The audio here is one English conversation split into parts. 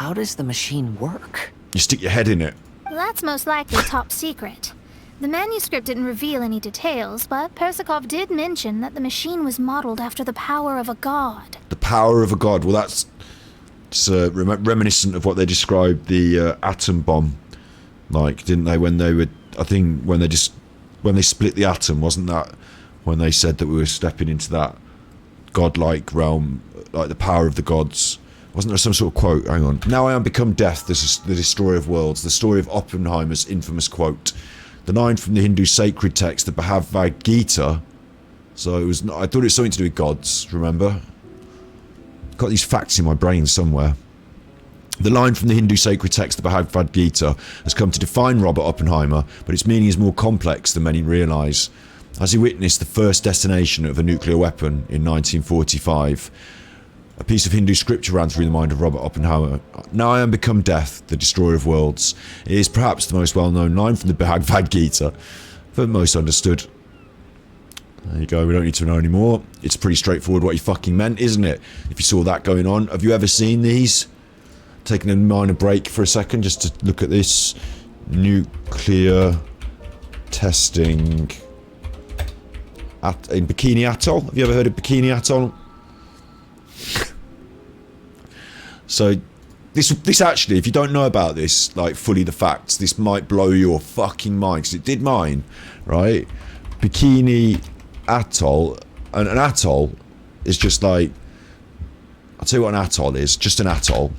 how does the machine work? You stick your head in it. That's most likely top secret. The manuscript didn't reveal any details, but Persakov did mention that the machine was modeled after the power of a god. The power of a god. Well, that's reminiscent of what they described the atom bomb, like, didn't they? When they were, I think, when they split the atom, wasn't that when they said that we were stepping into that godlike realm, like the power of the gods? Wasn't there some sort of quote? Hang on. Now I am become death, the destroyer of worlds. The story of Oppenheimer's infamous quote. The line from the Hindu sacred text, the Bhagavad Gita. So it was. I thought it was something to do with gods. Remember? Got these facts in my brain somewhere. The line from the Hindu sacred text, the Bhagavad Gita, has come to define Robert Oppenheimer, but its meaning is more complex than many realise. As he witnessed the first detonation of a nuclear weapon in 1945, a piece of Hindu scripture ran through the mind of Robert Oppenheimer. Now I am become death, the destroyer of worlds. It is perhaps the most well-known line from the Bhagavad Gita, but most understood. There you go, we don't need to know anymore. It's pretty straightforward what he fucking meant, isn't it? If you saw that going on. Have you ever seen these? Taking a minor break for a second just to look at this. Nuclear testing in Bikini Atoll. Have you ever heard of Bikini Atoll? So this actually, if you don't know about this, like fully the facts, this might blow your fucking mind, because it did mine, right? Bikini Atoll, and an atoll is just like, I'll tell you what an atoll is, just an atoll.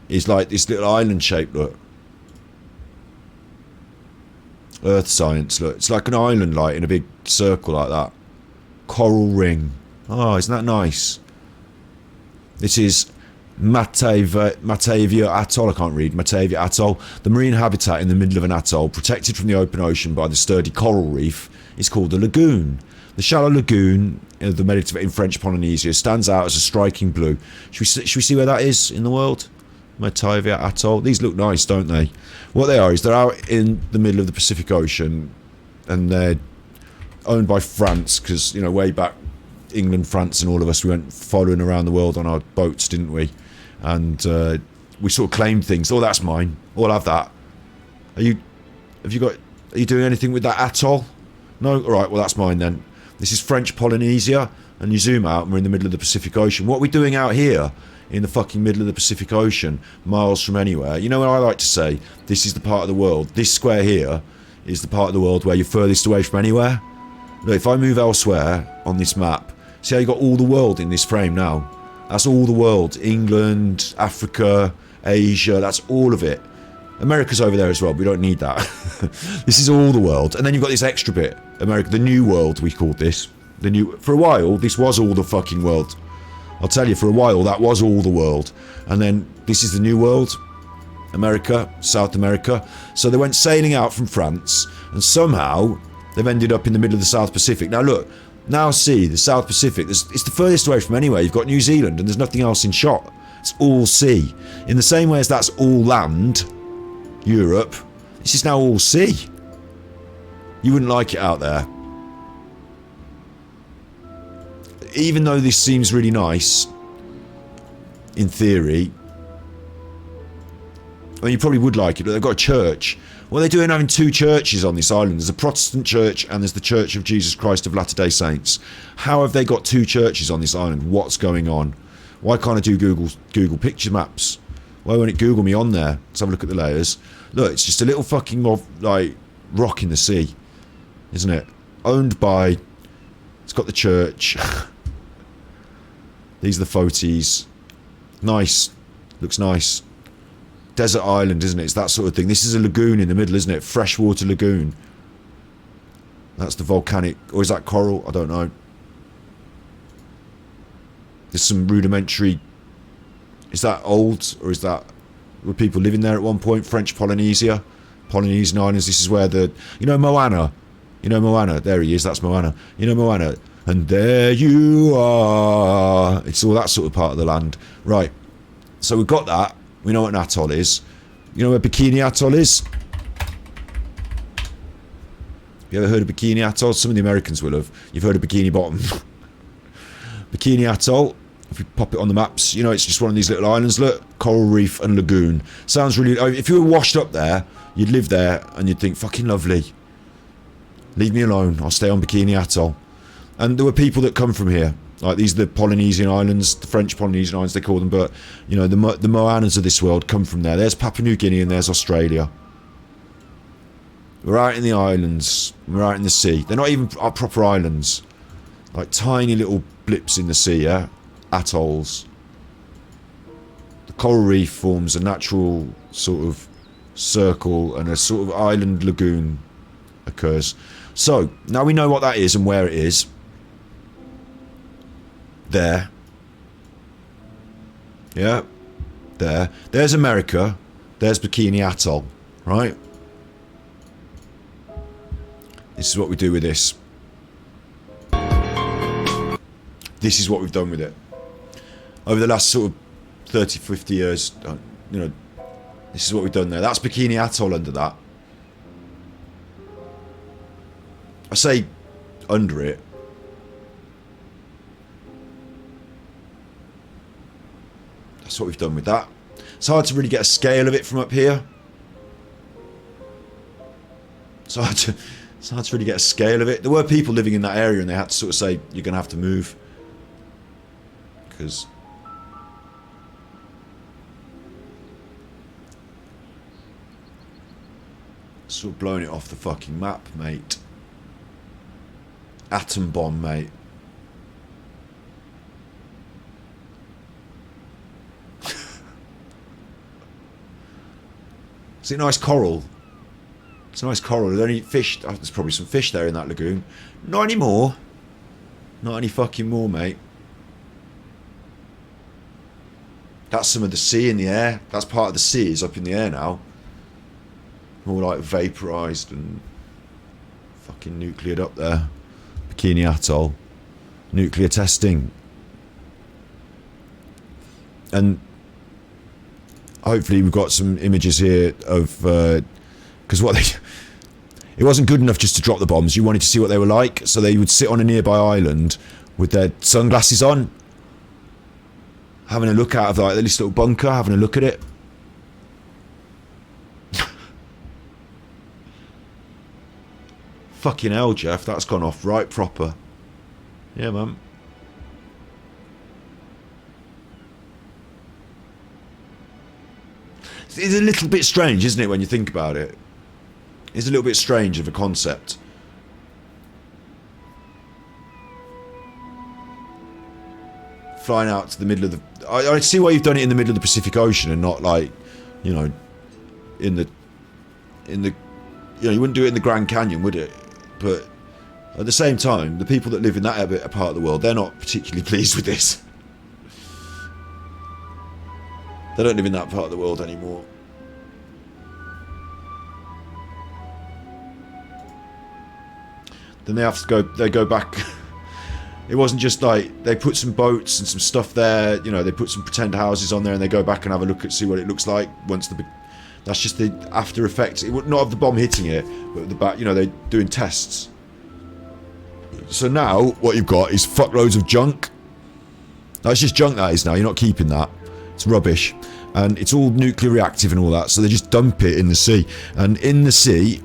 It's like this little island shape, look. Earth science, look. It's like an island, like in a big circle like that. Coral ring. Oh, isn't that nice? This is Matavia Atoll. I can't read. Matavia Atoll. The marine habitat in the middle of an atoll, protected from the open ocean by the sturdy coral reef, is called a lagoon. The shallow lagoon in the Mediterranean in French Polynesia stands out as a striking blue. Should we see where that is in the world? Matavia Atoll. These look nice, don't they? What they are is they're out in the middle of the Pacific Ocean, and they're owned by France, because, you know, way back, England, France, and all of us, we went following around the world on our boats, didn't we? And we sort of claimed things. Oh, that's mine. Oh, I'll have that. Are you doing anything with that atoll? No? Alright, well, that's mine then. This is French Polynesia, and you zoom out and we're in the middle of the Pacific Ocean. What are we doing out here in the fucking middle of the Pacific Ocean, miles from anywhere? You know what I like to say? This is the part of the world. This square here is the part of the world where you're furthest away from anywhere. Look, if I move elsewhere on this map, see how you got all the world in this frame now? That's all the world. England, Africa, Asia, that's all of it. America's over there as well, but we don't need that. This is all the world. And then you've got this extra bit. America, the new world, we called this. For a while, this was all the fucking world. I'll tell you, for a while, that was all the world. And then this is the new world. America, South America. So they went sailing out from France, and somehow they've ended up in the middle of the South Pacific. Now look, now see, the South Pacific, it's the furthest away from anywhere. You've got New Zealand, and there's nothing else in shot. It's all sea. In the same way as that's all land, Europe, this is now all sea. You wouldn't like it out there. Even though this seems really nice, in theory, well, you probably would like it, but they've got a church. What are they doing having two churches on this island? There's a Protestant church and there's the Church of Jesus Christ of Latter-day Saints. How have they got two churches on this island? What's going on? Why can't I do Google picture maps? Why won't it Google me on there? Let's have a look at the layers. Look, it's just a little fucking like rock in the sea, isn't it? Owned by, it's got the church. These are the photos. Nice. Looks nice. Desert island, isn't it? It's that sort of thing. This is a lagoon in the middle, isn't it? Freshwater lagoon. That's the volcanic, or is that coral? I don't know. There's some rudimentary, is that old, or is that, were people living there at one point? French Polynesia, Polynesian islands. This is where the, you know Moana, there he is, that's Moana. You know Moana, and there you are. It's all that sort of part of the land. Right, so we've got that. We know what an atoll is. You know where Bikini Atoll is? You ever heard of Bikini Atoll? Some of the Americans will have. You've heard of Bikini Bottom. Bikini Atoll If we pop it on the maps, you know, it's just one of these little islands. Look, coral reef and lagoon. Sounds really... If you were washed up there, you'd live there and you'd think, fucking lovely. Leave me alone. I'll stay on Bikini Atoll. And there were people that come from here. Like, these are the Polynesian islands, the French Polynesian islands, they call them. But, you know, the Moanas of this world come from there. There's Papua New Guinea and there's Australia. We're out in the islands. We're out in the sea. They're not even proper islands. Like tiny little blips in the sea, yeah? Atolls. The coral reef forms a natural sort of circle and a sort of island lagoon occurs. So, now we know what that is and where it is. There. Yeah. There. There's America. There's Bikini Atoll. Right? This is what we do with this. This is what we've done with it. Over the last sort of 30, 50 years, you know, this is what we've done there. That's Bikini Atoll under that. I say under it. That's what we've done with that. It's hard to really get a scale of it from up here. It's hard to really get a scale of it. There were people living in that area and they had to sort of say, you're going to have to move. Because... sort of blowing it off the fucking map, mate. Atom bomb, mate. Is it nice coral? It's a nice coral. Are there any fish? Oh, there's probably some fish there in that lagoon. Not anymore. Not any fucking more, mate. That's some of the sea in the air. That's part of the sea is up in the air now. All like vaporised and fucking nucleared up there. Bikini Atoll. Nuclear testing. And hopefully we've got some images here of... because what they... It wasn't good enough just to drop the bombs. You wanted to see what they were like. So they would sit on a nearby island with their sunglasses on. Having a look out of like this little bunker. Having a look at it. Fucking hell, Jeff. That's gone off right proper. Yeah, man. It's a little bit strange, isn't it, when you think about it? It's a little bit strange of a concept. Flying out to the middle of the... I see why you've done it in the middle of the Pacific Ocean and not like, you know, in the... You know, you wouldn't do it in the Grand Canyon, would it? But at the same time, the people that live in that part of the world, they're not particularly pleased with this. They don't live in that part of the world anymore. Then they have to go. They go back. It wasn't just like they put some boats and some stuff there. You know, they put some pretend houses on there, and they go back and have a look at see what it looks like once the. That's just the after effects. It would not have the bomb hitting it, but the back. You know, they're doing tests. So now what you've got is fuckloads of junk. That's just junk that is now. You're not keeping that. It's rubbish. And it's all nuclear reactive and all that. So they just dump it in the sea. And in the sea...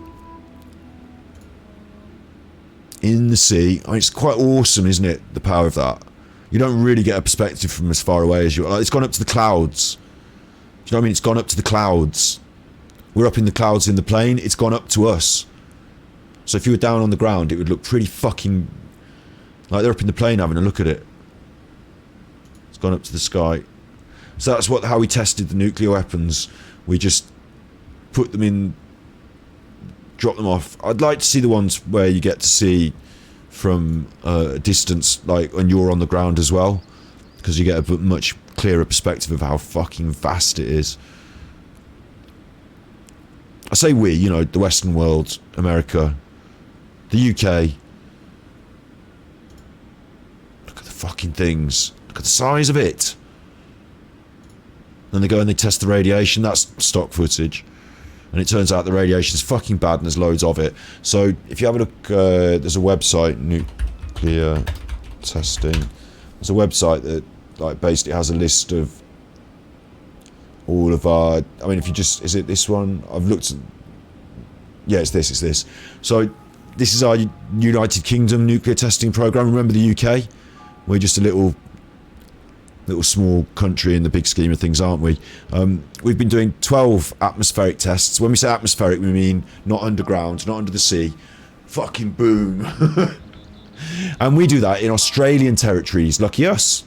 I mean, it's quite awesome, isn't it? The power of that. You don't really get a perspective from as far away as you... Like, it's gone up to the clouds. Do you know what I mean? It's gone up to the clouds. We're up in the clouds in the plane. It's gone up to us. So if you were down on the ground, it would look pretty fucking... Like they're up in the plane having a look at it. It's gone up to the sky. So that's how we tested the nuclear weapons. We just put them in, drop them off. I'd like to see the ones where you get to see from a distance, like when you're on the ground as well, because you get a much clearer perspective of how fucking vast it is. I say we, you know, the Western world, America, the UK. Look at the fucking things. Look at the size of it. Then they go and they test the radiation. That's stock footage. And it turns out the radiation's fucking bad and there's loads of it. So if you have a look, there's a website, nuclear testing. There's a website that like basically has a list of all of our, I mean, if you just, is it this one? I've looked, yeah, it's this. So this is our United Kingdom nuclear testing program. Remember the UK? We're just a little small country in the big scheme of things, aren't we? We've been doing 12 atmospheric tests. When we say atmospheric, we mean not underground, not under the sea. Fucking boom. And we do that in Australian territories. Lucky us.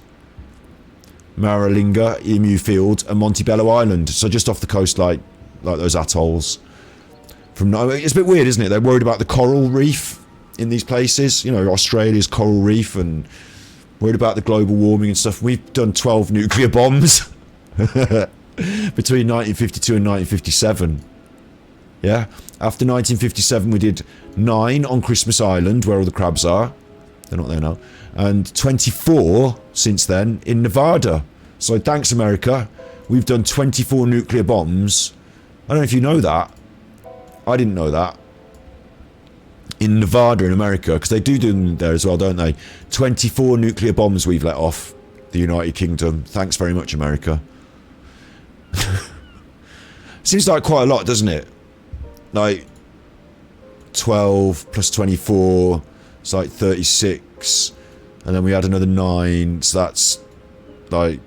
Maralinga, Emu Field and Montebello Island. So just off the coast, like those atolls. It's a bit weird, isn't it? They're worried about the coral reef in these places. You know, Australia's coral reef, and worried about the global warming and stuff. We've done 12 nuclear bombs between 1952 and 1957. Yeah. After 1957, we did 9 on Christmas Island, where all the crabs are. They're not there now. And 24 since then in Nevada. So thanks, America. We've done 24 nuclear bombs. I don't know if you know that. I didn't know that. In Nevada in America, because they do them there as well, don't they? 24 nuclear bombs we've let off the United Kingdom. Thanks very much, America. Seems like quite a lot, doesn't it? Like 12 plus 24, it's like 36, and then we had another 9, so that's like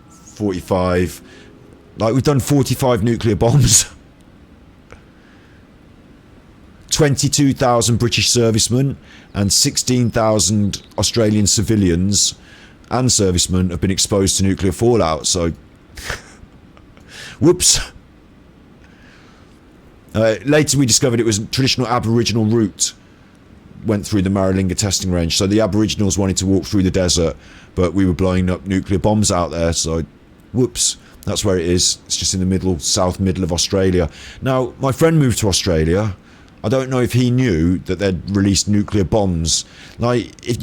45. Like, we've done 45 nuclear bombs. 22,000 British servicemen and 16,000 Australian civilians and servicemen have been exposed to nuclear fallout, so whoops. Later we discovered it was a traditional Aboriginal route went through the Maralinga testing range, so the Aboriginals wanted to walk through the desert, but we were blowing up nuclear bombs out there, so whoops. That's where it is. It's just in the middle, south middle of Australia. Now, my friend moved to Australia. I don't know if he knew that they'd released nuclear bombs. Like, if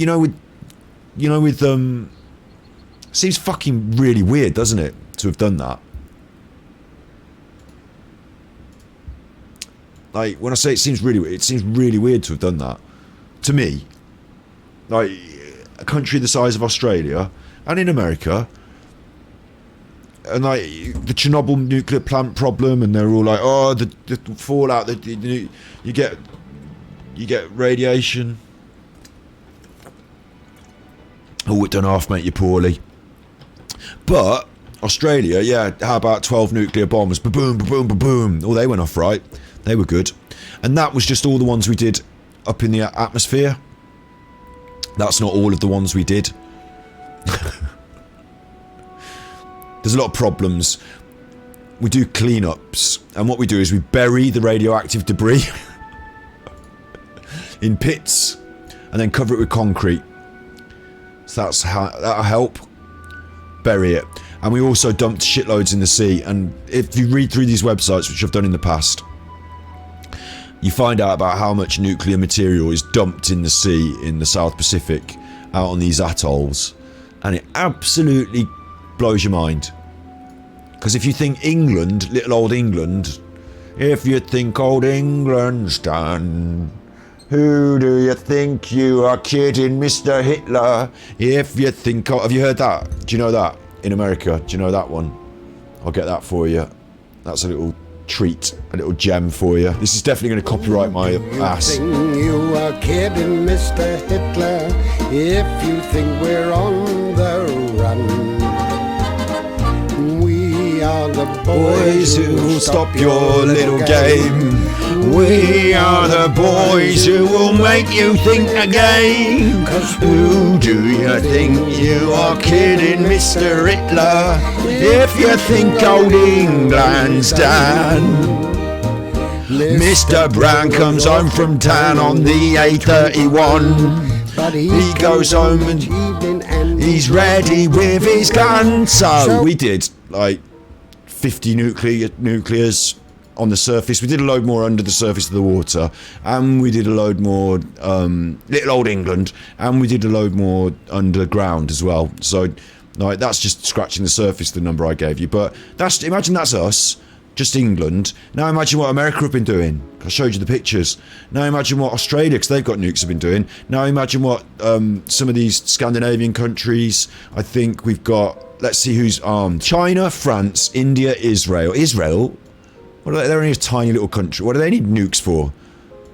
seems fucking really weird, doesn't it, to have done that? Like, when I say it seems really weird to have done that. To me. Like, a country the size of Australia, and in America, and like the Chernobyl nuclear plant problem, and they're all like, oh, the fallout, you get radiation. Oh, it done half make you poorly. But Australia, yeah, how about 12 nuclear bombs? Ba-boom, ba-boom, ba-boom. Oh, they went off right. They were good. And that was just all the ones we did up in the atmosphere. That's not all of the ones we did. There's a lot of problems. We do cleanups, and what we do is we bury the radioactive debris in pits and then cover it with concrete. So that'll help bury it. And we also dumped shitloads in the sea, and if you read through these websites, which I've done in the past, you find out about how much nuclear material is dumped in the sea in the South Pacific out on these atolls, and it absolutely blows your mind. Because if you think England, little old England, if you think old England's done, who do you think you are kidding, Mr. Hitler? If you think, have you heard that? Do you know that in America? Do you know that one? I'll get that for you. That's a little treat, a little gem for you. This is definitely going to copyright my ass. You are kidding, Mr. Hitler, if you think we're on the run. We are the boys who will stop your little game. We are the boys who will make you think again. 'Cause who do you think you are kidding, Mr. Hitler, if you think old England's done? Mr. Brown comes home from town on the A31. But he goes home and he's ready with his gun. So we did like 50 nuclears on the surface. We did a load more under the surface of the water, and we did a load more little old England, and we did a load more underground as well. So like, that's just scratching the surface, the number I gave you. But imagine that's us just England. Now imagine what America have been doing. I showed you the pictures. Now imagine what Australia, because they've got nukes, have been doing. Now imagine what some of these Scandinavian countries. I think we've got, let's see who's armed. China, France, India, Israel. Israel? What are they? They're only a tiny little country. What do they need nukes for?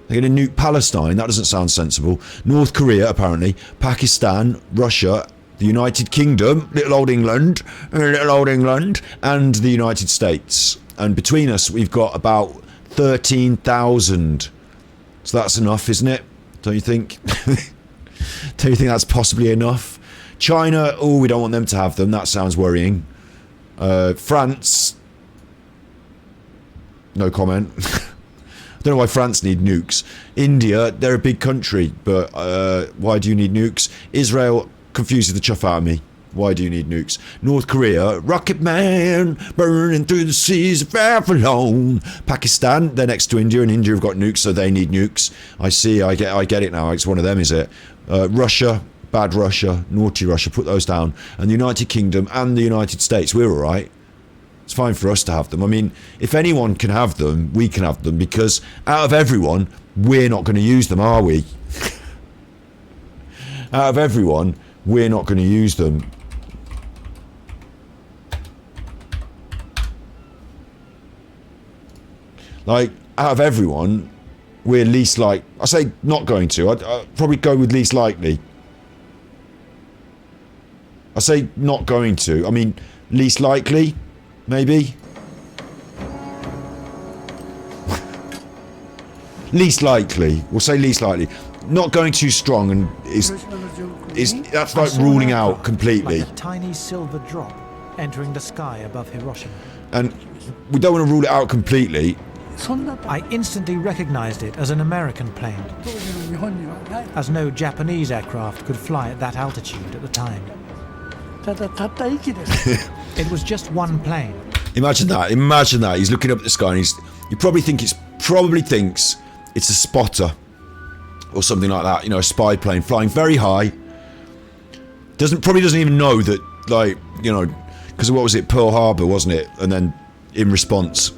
They're going to nuke Palestine. That doesn't sound sensible. North Korea, apparently. Pakistan, Russia, the United Kingdom, little old England, and the United States. And between us, we've got about 13,000. So that's enough, isn't it? Don't you think? Don't you think that's possibly enough? China, oh, we don't want them to have them. That sounds worrying. France, no comment. I don't know why France need nukes. India, they're a big country, but why do you need nukes? Israel confuses the chuff out of me. Why do you need nukes? North Korea, Rocket Man, burning through the seas of Babylon. Pakistan, they're next to India, and India have got nukes, so they need nukes. I see, I get it now. It's one of them, is it? Russia, bad Russia, naughty Russia, put those down. And the United Kingdom and the United States, we're all right. It's fine for us to have them. I mean, if anyone can have them, we can have them, because out of everyone, we're not going to use them, are we? Out of everyone, we're not going to use them. Like, out of everyone, we're least like... I say not going to. I'd probably go with least likely. I say not going to. I mean, least likely, maybe? Least likely. We'll say least likely. Not going too strong and is that's like ruling out completely. Like a tiny silver drop entering the sky above Hiroshima. And we don't want to rule it out completely. I instantly recognized it as an American plane, as no Japanese aircraft could fly at that altitude at the time. It was just one plane. Imagine that. Imagine that. He's looking up at the sky and you probably thinks it's a spotter or something like that. You know, a spy plane flying very high. Probably doesn't even know that, like, you know, because what was it, Pearl Harbor, wasn't it? And then in response.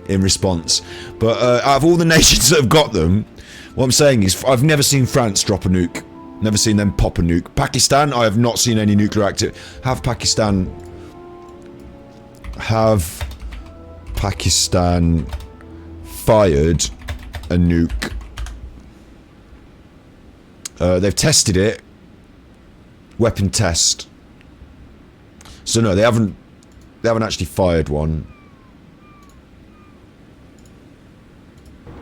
But out of all the nations that have got them, what I'm saying is I've never seen France drop a nuke. Never seen them pop a nuke. Pakistan, I have not seen any nuclear activity. Have Pakistan fired a nuke? They've tested it. Weapon test. So no, they haven't actually fired one.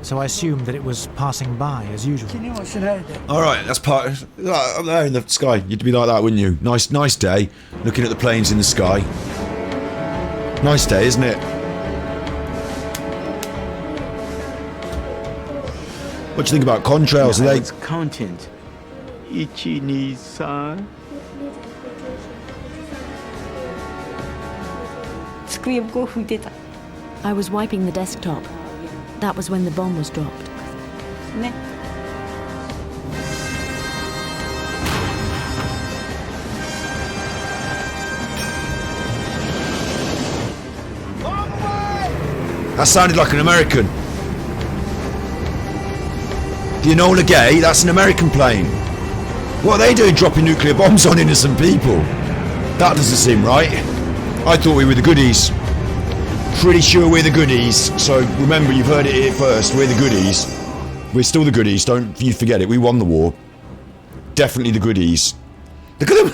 So I assumed that it was passing by as usual. Alright, that's part up there in the sky. You'd be like that, wouldn't you? Nice day. Looking at the planes in the sky. Nice day, isn't it? What do you think about contrails? Are they... It's content. Ichi-ni-san. I was wiping the desktop. That was when the bomb was dropped. That sounded like an American. The Enola Gay, that's an American plane. What are they doing dropping nuclear bombs on innocent people? That doesn't seem right. I thought we were the goodies. Pretty sure we're the goodies. So remember, you've heard it here first. We're the goodies. We're still the goodies. Don't you forget it. We won the war. Definitely the goodies. Look at them.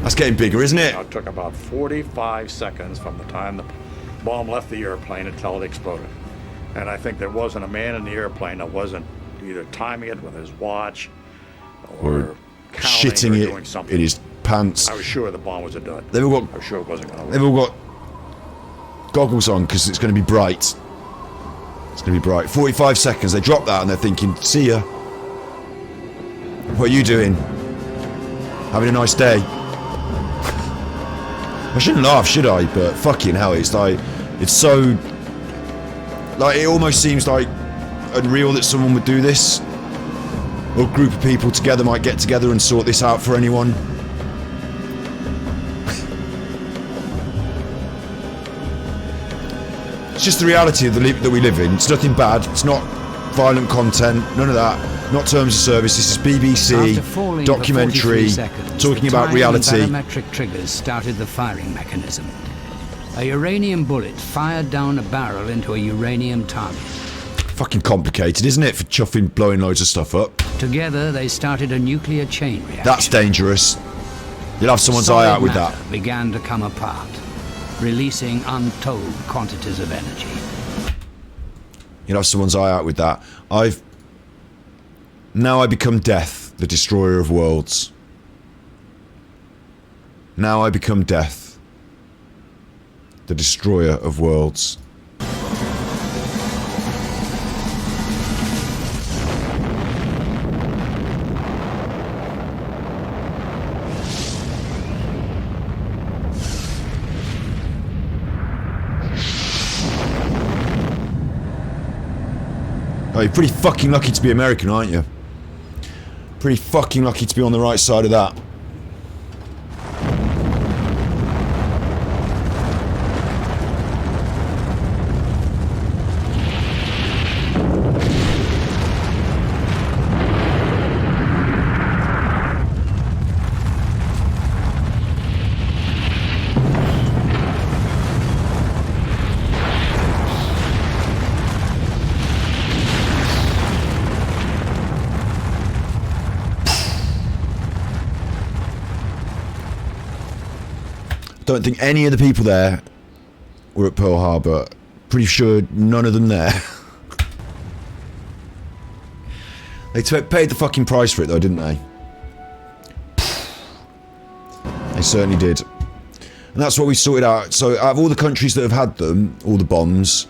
That's getting bigger, isn't it? It took about 45 seconds from the time the bomb left the airplane until it exploded. And I think there wasn't a man in the airplane that wasn't either timing it with his watch or shitting or it doing something. in his pants. I was sure the bomb was a dud. They've all got, I was sure it wasn't going to work. they've all got goggles on because it's going to be bright. It's going to be bright. 45 seconds. They drop that and they're thinking, see ya. What are you doing? Having a nice day? I shouldn't laugh, should I? But fucking hell, it's like, it's so, like, it almost seems like unreal that someone would do this. Or a group of people together might get together and sort this out for anyone. just the reality of that we live in. It's nothing bad. It's not violent content. None of that. Not terms of service. This is BBC documentary talking about reality. Barometric triggers started the firing mechanism. A uranium bullet fired down a barrel into a uranium target. Fucking complicated, isn't it, for chuffing, blowing loads of stuff up? Together, they started a nuclear chain reaction. That's dangerous. You'll have someone's eye out with that. Began to come apart, releasing untold quantities of energy. You'll have someone's eye out with that. Now I become death, the destroyer of worlds. Now I become death, the destroyer of worlds. Oh, you're pretty fucking lucky to be American, aren't you? Pretty fucking lucky to be on the right side of that. Don't think any of the people there were at Pearl Harbor. Pretty sure none of them there. They paid the fucking price for it though, didn't they? They certainly did. And that's what we sorted out. So out of all the countries that have had them, all the bombs,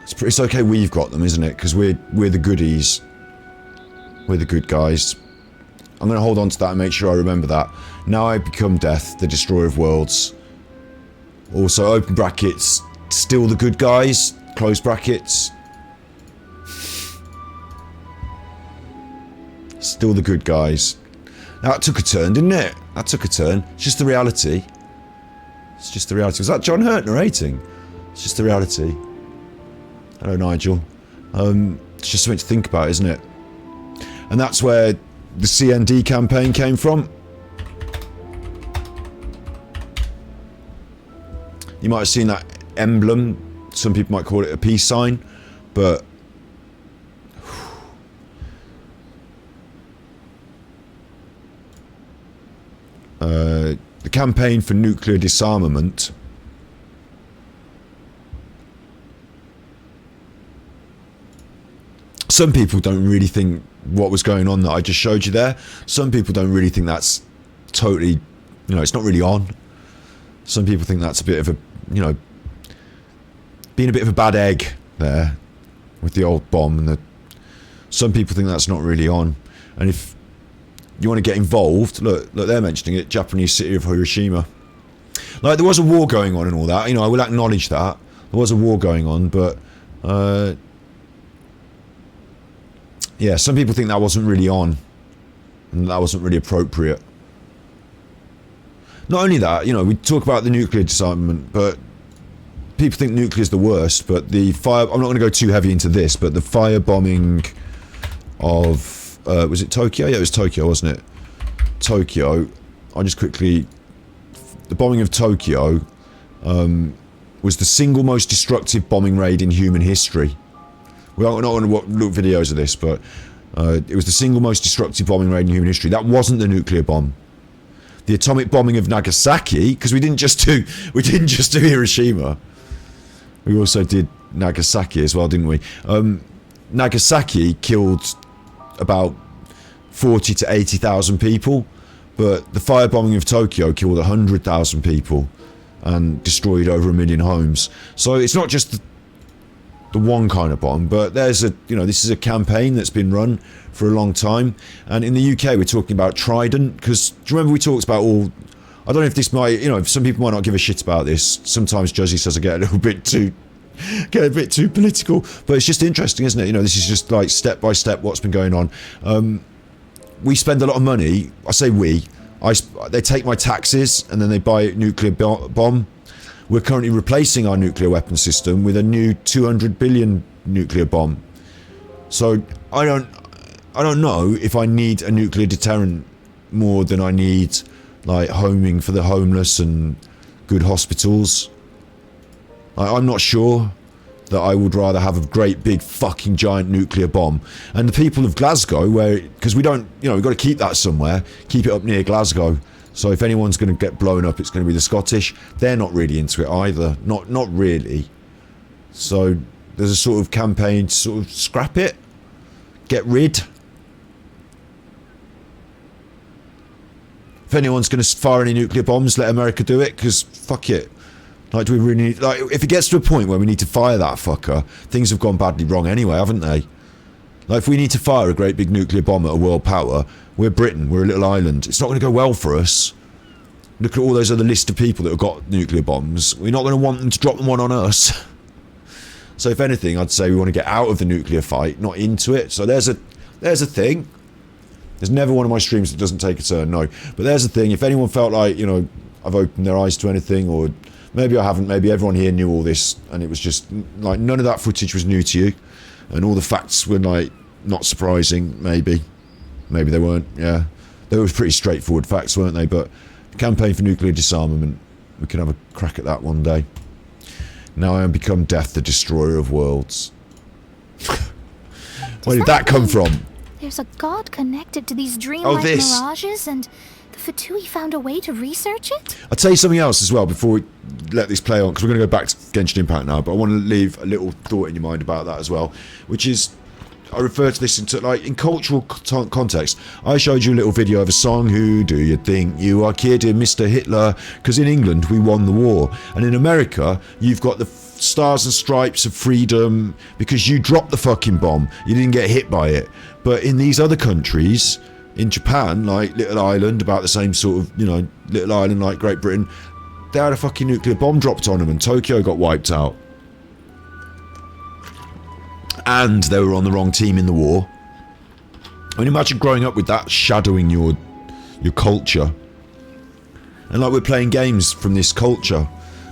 it's okay we've got them, isn't it? Because we're the goodies. We're the good guys. I'm going to hold on to that and make sure I remember that. Now I become death, the destroyer of worlds. Also, open brackets, still the good guys, close brackets. Still the good guys. Now, that took a turn, didn't it? That took a turn. It's just the reality. It's just the reality. Was that John Hurt narrating? It's just the reality. Hello, Nigel. It's just something to think about, isn't it? And that's where the CND campaign came from. You might have seen that emblem. Some people might call it a peace sign, but the campaign for nuclear disarmament some people don't really think what was going on that I just showed you there. Some people don't really think that's totally, it's not really on. Some people think that's a bit of a, being a bit of a bad egg there with the old bomb, and some people think that's not really on. And if you want to get involved, look, they're mentioning it, Japanese city of Hiroshima. Like, there was a war going on and all that, I will acknowledge that. There was a war going on, but yeah, some people think that wasn't really on, and that wasn't really appropriate. Not only that, we talk about the nuclear disarmament, but people think nuclear is the worst, but the fire... I'm not going to go too heavy into this, but the firebombing of... was it Tokyo? Yeah, it was Tokyo, wasn't it? Tokyo. I'll just quickly... The bombing of Tokyo was the single most destructive bombing raid in human history. We're not going to look videos of this, but it was the single most destructive bombing raid in human history. That wasn't the nuclear bomb. The atomic bombing of Nagasaki, because we didn't just do Hiroshima. We also did Nagasaki as well, didn't we? Nagasaki killed about 40 to 80,000 people, but the firebombing of Tokyo killed 100,000 people and destroyed over 1 million homes. So it's not just the one kind of bomb, but there's this is a campaign that's been run for a long time. And in the UK we're talking about Trident, because do you remember we talked about all... I don't know if this might, some people might not give a shit about this. Sometimes Juzzy says I get a bit too political, but it's just interesting, isn't it? This is just like step by step what's been going on. We spend a lot of money. I say we. They take my taxes and then they buy a nuclear bomb. we're currently replacing our nuclear weapon system with a new 200 billion nuclear bomb. So I don't know if I need a nuclear deterrent more than I need like homing for the homeless and good hospitals. I'm not sure that I would rather have a great big fucking giant nuclear bomb. And the people of Glasgow, because we don't, we've got to keep that somewhere, keep it up near Glasgow. So if anyone's going to get blown up, it's going to be the Scottish. They're not really into it either. Not really. So there's a sort of campaign to sort of scrap it. Get rid. If anyone's going to fire any nuclear bombs, let America do it, because fuck it. Like, do we really need... Like, if it gets to a point where we need to fire that fucker, things have gone badly wrong anyway, haven't they? Like, if we need to fire a great big nuclear bomb at a world power, we're Britain, we're a little island. It's not going to go well for us. Look at all those other list of people that have got nuclear bombs. We're not going to want them to drop one on us. So if anything, I'd say we want to get out of the nuclear fight, not into it. So there's a thing. There's never one of my streams that doesn't take a turn, no. But there's a thing. If anyone felt like, I've opened their eyes to anything, or maybe I haven't, maybe everyone here knew all this, and it was just, like, none of that footage was new to you, and all the facts were, like, not surprising, maybe. Maybe they weren't, yeah. They were pretty straightforward facts, weren't they? But campaign for nuclear disarmament, we can have a crack at that one day. Now I am become Death, the Destroyer of Worlds. Where did that come from? There's a god connected to these dreamlike this. mirages, and the Fatui found a way to research it? I'll tell you something else as well before we let this play on, because we're going to go back to Genshin Impact now, but I want to leave a little thought in your mind about that as well, which is, I refer to this in cultural context. I showed you a little video of a song, Who Do You Think You Are Kidding, Mr. Hitler? Because in England, we won the war. And in America, you've got the stars and stripes of freedom because you dropped the fucking bomb. You didn't get hit by it. But in these other countries, in Japan, like Little Island, about the same sort of, Little Island like Great Britain, they had a fucking nuclear bomb dropped on them and Tokyo got wiped out. And they were on the wrong team in the war. I mean, imagine growing up with that shadowing your culture. And like, we're playing games from this culture,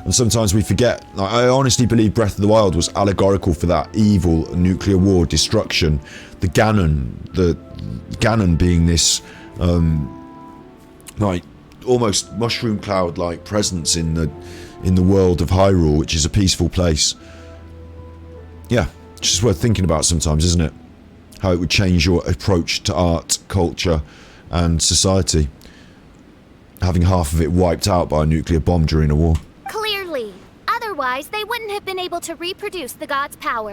and sometimes we forget. Like, I honestly believe Breath of the Wild was allegorical for that evil nuclear war destruction. The Ganon being this like almost mushroom cloud like presence in the world of Hyrule, which is a peaceful place. Yeah. It's just worth thinking about sometimes, isn't it? How it would change your approach to art, culture, and society. Having half of it wiped out by a nuclear bomb during a war. Clearly. Otherwise, they wouldn't have been able to reproduce the god's power.